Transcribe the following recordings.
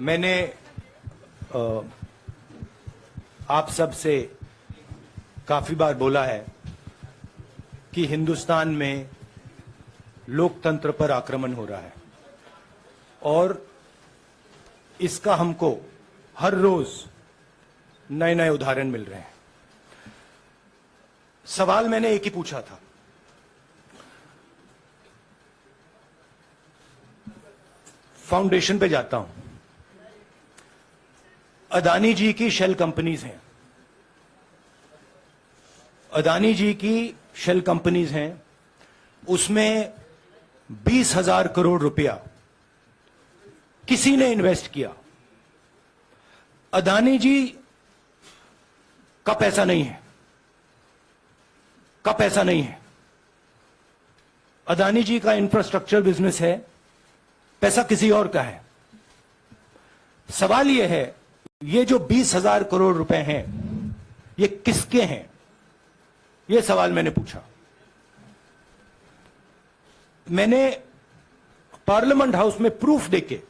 मैंने आप सब से काफी बार बोला है कि हिंदुस्तान में लोकतंत्र पर आक्रमण हो रहा है और इसका हमको हर रोज नए नए उदाहरण मिल रहे हैं। सवाल मैंने एक ही पूछा था, फाउंडेशन पे जाता हूं, अदानी जी की शेल कंपनीज हैं, अदानी जी की शेल कंपनीज हैं, उसमें 20,000 करोड़ रुपया किसी ने इन्वेस्ट किया। अदानी जी का पैसा नहीं है, का पैसा नहीं है। अदानी जी का इंफ्रास्ट्रक्चर बिजनेस है, पैसा किसी और का है। सवाल यह है, ये जो 20,000 करोड़ रुपए हैं, ये किसके हैं? यह सवाल मैंने पूछा। मैंने पार्लियामेंट हाउस में प्रूफ देके,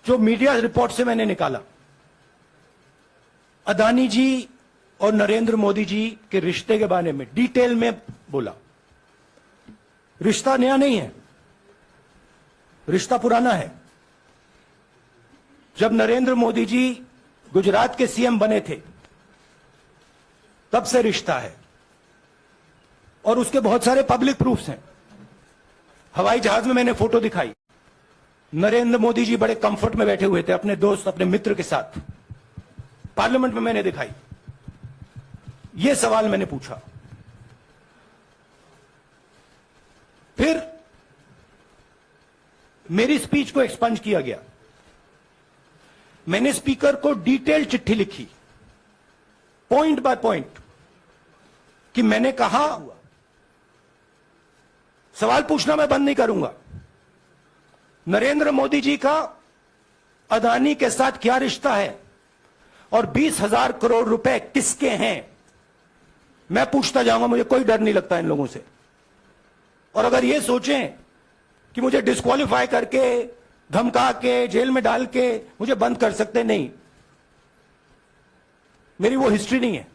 जो मीडिया रिपोर्ट से मैंने निकाला, अदानी जी और नरेंद्र मोदी जी के रिश्ते के बारे में डिटेल में बोला। रिश्ता नया नहीं है, रिश्ता पुराना है। जब नरेंद्र मोदी जी गुजरात के सीएम बने थे, तब से रिश्ता है और उसके बहुत सारे पब्लिक प्रूफ्स हैं। हवाई जहाज में मैंने फोटो दिखाई, नरेंद्र मोदी जी बड़े कंफर्ट में बैठे हुए थे अपने दोस्त, अपने मित्र के साथ। पार्लियामेंट में मैंने दिखाई। यह सवाल मैंने पूछा। फिर मेरी स्पीच को एक्सपंज किया गया। मैंने स्पीकर को डिटेल चिट्ठी लिखी, पॉइंट बाय पॉइंट, कि मैंने कहा, सवाल पूछना मैं बंद नहीं करूंगा, नरेंद्र मोदी जी का अदानी के साथ क्या रिश्ता है और 20,000 करोड़ रुपए किसके हैं, मैं पूछता जाऊंगा। मुझे कोई डर नहीं लगता इन लोगों से। और अगर ये सोचें कि मुझे डिस्क्वालीफाई करके, धमका के, जेल में डाल के मुझे बंद कर सकते, नहीं, मेरी वो हिस्ट्री नहीं है।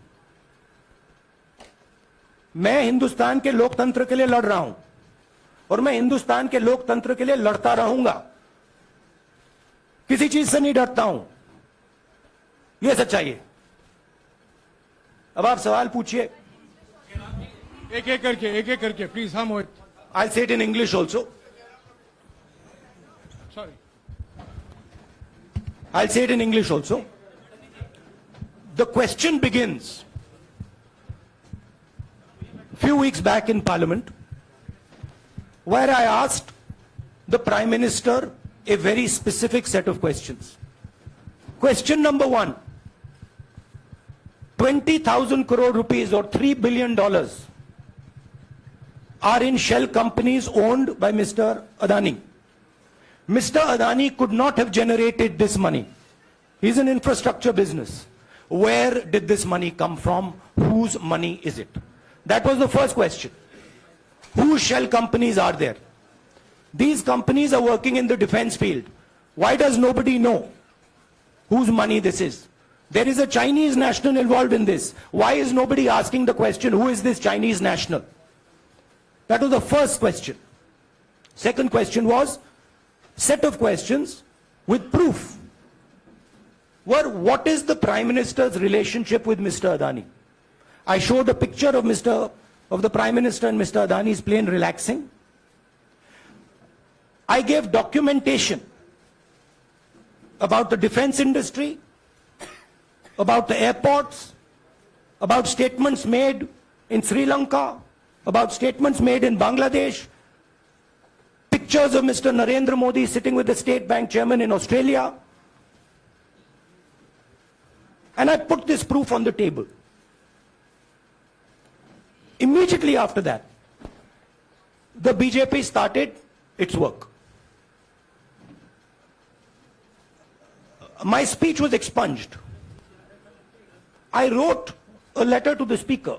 मैं हिंदुस्तान के लोकतंत्र के लिए लड़ रहा हूं और मैं हिंदुस्तान के लोकतंत्र के लिए लड़ता रहूंगा। किसी चीज से नहीं डरता हूं, यह सच्चाई है। अब आप सवाल पूछिए, एक एक करके प्लीज। हम मोहित, I'll say it in English also. Sorry. I'll say it in English also. The question begins few weeks back in Parliament, where I asked the Prime Minister a very specific set of questions. Question number 1, 20,000 crore rupees or $3 billion are in shell companies owned by Mr. Adani. Mr. Adani could not have generated this money. He's an infrastructure business. Where did this money come from? Whose money is it? That was the first question. Whose shell companies are there? These companies are working in the defense field. Why does nobody know whose money this is? There is a Chinese national involved in this. Why is nobody asking the question, who is this Chinese national? That was the first question. Second question was set of questions with proof. What is the Prime Minister's relationship with Mr. Adani? I showed a picture of the Prime Minister and Mr. Adani's plane relaxing. I gave documentation about the defense industry, about the airports, about statements made in Sri Lanka, about statements made in Bangladesh, pictures of Mr. Narendra Modi sitting with the State Bank chairman in Australia. And I put this proof on the table. Immediately after that, the BJP started its work. My speech was expunged. I wrote a letter to the Speaker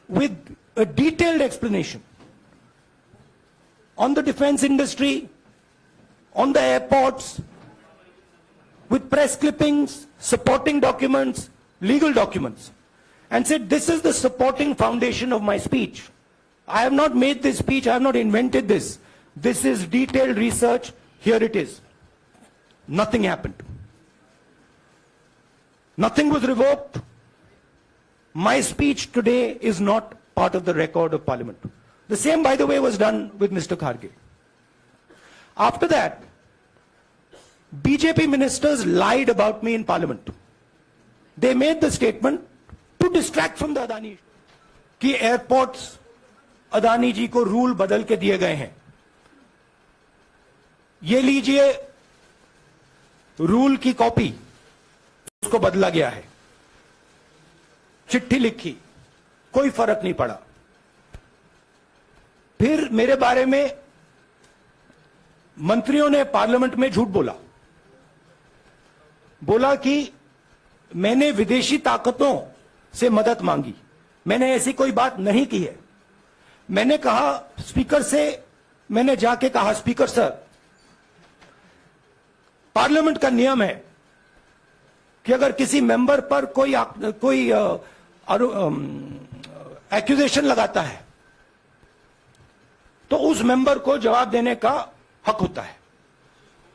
with a detailed explanation on the defense industry, on the airports, with press clippings, supporting documents, legal documents, and said, this is the supporting foundation of my speech. I have not made this speech, I have not invented this. This is detailed research, here it is. Nothing happened. Nothing was revoked. My speech today is not part of the record of Parliament. The same, by the way, was done with Mr. Kharge. After that, BJP ministers lied about me in Parliament. They made the statement to distract from the Adani issue कि airports Adani जी को rule बदल के दिए गए हैं. ये लीजिए rule की कॉपी, उसको बदला गया है. चिट्ठी लिखी, कोई फर्क नहीं पड़ा. फिर मेरे बारे में मंत्रियों ने पार्लियामेंट में झूठ बोला कि मैंने विदेशी ताकतों से मदद मांगी. मैंने ऐसी कोई बात नहीं की है. मैंने कहा स्पीकर से, मैंने जाके कहा स्पीकर सर, पार्लियामेंट का नियम है कि अगर किसी मेंबर पर कोई एक्यूजेशन लगाता है तो उस मेंबर को जवाब देने का हक होता है.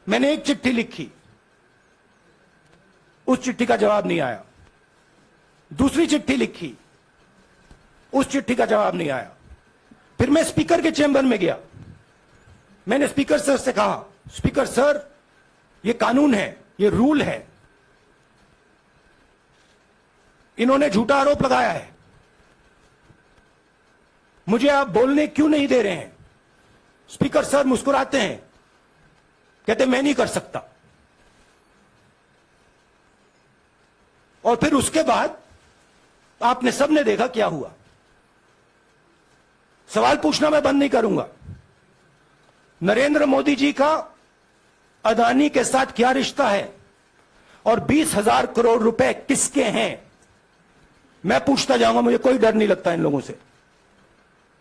मैंने एक चिट्ठी लिखी, उस चिट्ठी का जवाब नहीं आया. दूसरी चिट्ठी लिखी, उस चिट्ठी का जवाब नहीं आया. फिर मैं स्पीकर के चेंबर में गया. मैंने स्पीकर सर से कहा, स्पीकर सर, ये कानून है, ये रूल है, इन्होंने झूठा आरोप लगाया है, मुझे आप बोलने क्यों नहीं दे रहे हैं? स्पीकर सर मुस्कुराते हैं, कहते मैं नहीं कर सकता. और फिर उसके बाद आपने सबने देखा क्या हुआ. सवाल पूछना मैं बंद नहीं करूंगा. नरेंद्र मोदी जी का अदानी के साथ क्या रिश्ता है और 20,000 करोड़ रुपए किसके हैं, मैं पूछता जाऊंगा. मुझे कोई डर नहीं लगता इन लोगों से.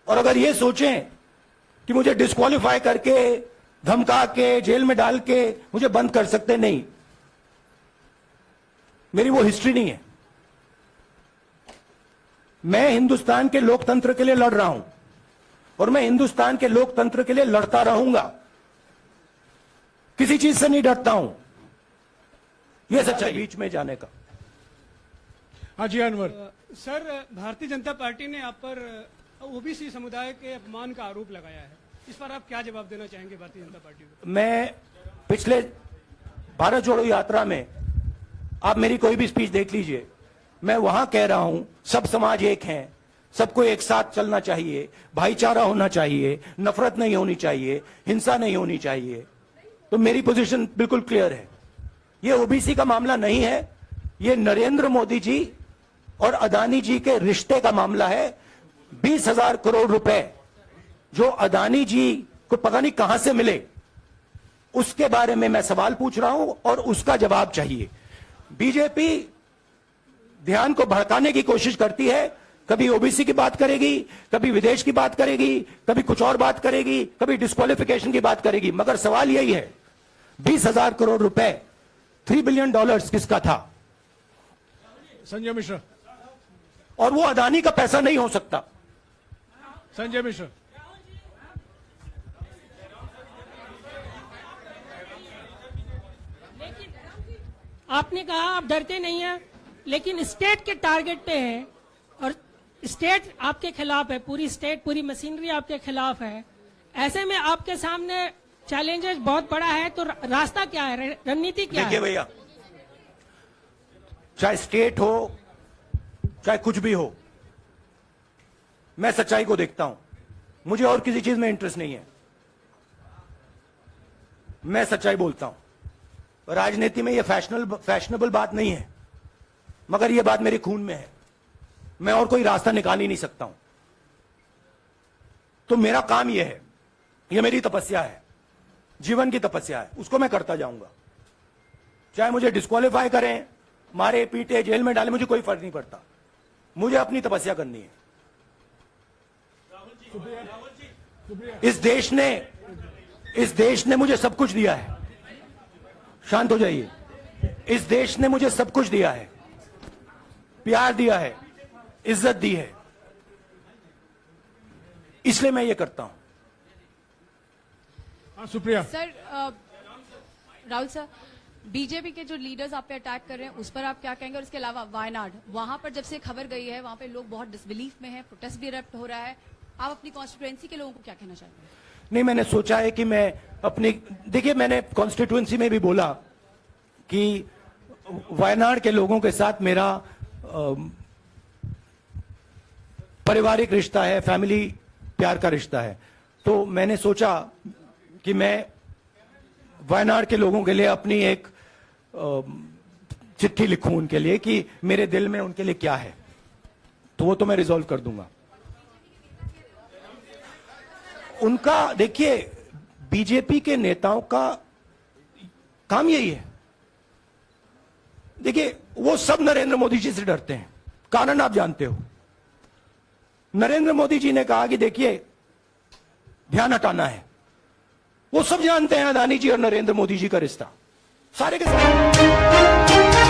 और अगर ये सोचें कि मुझे डिस्क्वालीफाई करके, धमका के, जेल में डाल के मुझे बंद कर सकते, नहीं, मेरी वो हिस्ट्री नहीं है. मैं हिंदुस्तान के लोकतंत्र के लिए लड़ रहा हूं और मैं हिंदुस्तान के लोकतंत्र के लिए लड़ता रहूंगा. किसी चीज से नहीं डरता हूं. यह सच्चाई बीच में जाने का. हाँ जी अनवर. सर, भारतीय जनता पार्टी ने आप पर ओबीसी समुदाय के अपमान का आरोप लगाया है. इस पर आप क्या जवाब देना चाहेंगे भारतीय जनता पार्टी को? मैं पिछले भारत जोड़ो यात्रा में, आप मेरी कोई भी स्पीच देख लीजिए, मैं वहां कह रहा हूं सब समाज एक हैं, सबको एक साथ चलना चाहिए, भाईचारा होना चाहिए, नफरत नहीं होनी चाहिए, हिंसा नहीं होनी चाहिए. तो मेरी पोजीशन बिल्कुल क्लियर है. ये ओबीसी का मामला नहीं है, ये नरेंद्र मोदी जी और अदानी जी के रिश्ते का मामला है. 20,000 करोड़ रुपए जो अदानी जी को पता नहीं कहां से मिले, उसके बारे में मैं सवाल पूछ रहा हूं और उसका जवाब चाहिए. बीजेपी ध्यान को भड़काने की कोशिश करती है. कभी ओबीसी की बात करेगी, कभी विदेश की बात करेगी, कभी कुछ और बात करेगी, कभी डिस्क्वालिफिकेशन की बात करेगी. मगर सवाल यही है, 20,000 करोड़ रुपए, $3 बिलियन किसका था? संजय मिश्रा. और वो अदानी का पैसा नहीं हो सकता. संजय मिश्रा. आपने कहा आप डरते नहीं हैं, लेकिन स्टेट के टारगेट पे हैं और स्टेट आपके खिलाफ है, पूरी स्टेट, पूरी मशीनरी आपके खिलाफ है. ऐसे में आपके सामने चैलेंजेस बहुत बड़ा है, तो रास्ता क्या है, रणनीति क्या है? देखिए भैया, चाहे स्टेट हो, चाहे कुछ भी हो, मैं सच्चाई को देखता हूं. मुझे और किसी चीज में इंटरेस्ट नहीं है. मैं सच्चाई बोलता हूं. राजनीति में यह फैशनेबल बात नहीं है, मगर यह बात मेरे खून में है. मैं और कोई रास्ता निकाल ही नहीं सकता हूं. तो मेरा काम यह है, यह मेरी तपस्या है, जीवन की तपस्या है, उसको मैं करता जाऊंगा. चाहे मुझे डिस्क्वालीफाई करें, मारे पीटे, जेल में डाले, मुझे कोई फर्क नहीं पड़ता. मुझे अपनी तपस्या करनी है. इस देश ने मुझे सब कुछ दिया है। शांत हो जाइए। इस देश ने मुझे सब कुछ दिया है, प्यार दिया है, इज्जत दी है, इसलिए मैं ये करता हूं। हाँ Supriya. Sir Rahul sir, BJP के जो लीडर्स आप पे अटैक कर रहे हैं उस पर आप क्या कहेंगे? और इसके अलावा वायनाड, वहां पर जब से खबर गई है वहां पे लोग बहुत डिसबिलीफ में हैं, प्रोटेस्ट भी इरप्ट हो रहा है, आप अपनी कॉन्स्टिट्यूएंसी के लोगों को क्या कहना चाहते हैं? नहीं, मैंने सोचा है कि मैं अपनी, देखिए मैंने कॉन्स्टिट्यूएंसी में भी बोला कि वायनाड के लोगों के साथ मेरा पारिवारिक रिश्ता है, फैमिली प्यार का रिश्ता है। तो मैंने सोचा कि मैं वायनाड के लोगों के लिए अपनी एक चिट्ठी लिखूं उनके लिए कि मेरे दिल में उनके लिए क्या है, तो वो तो मैं रिजॉल्व कर दूंगा। उनका, देखिए बीजेपी के नेताओं का काम यही है। देखिए वो सब नरेंद्र मोदी जी से डरते हैं, कारण आप जानते हो। नरेंद्र मोदी जी ने कहा कि देखिए ध्यान हटाना है। वो सब जानते हैं अदानी जी और नरेंद्र मोदी जी का रिश्ता, सारे के सारे।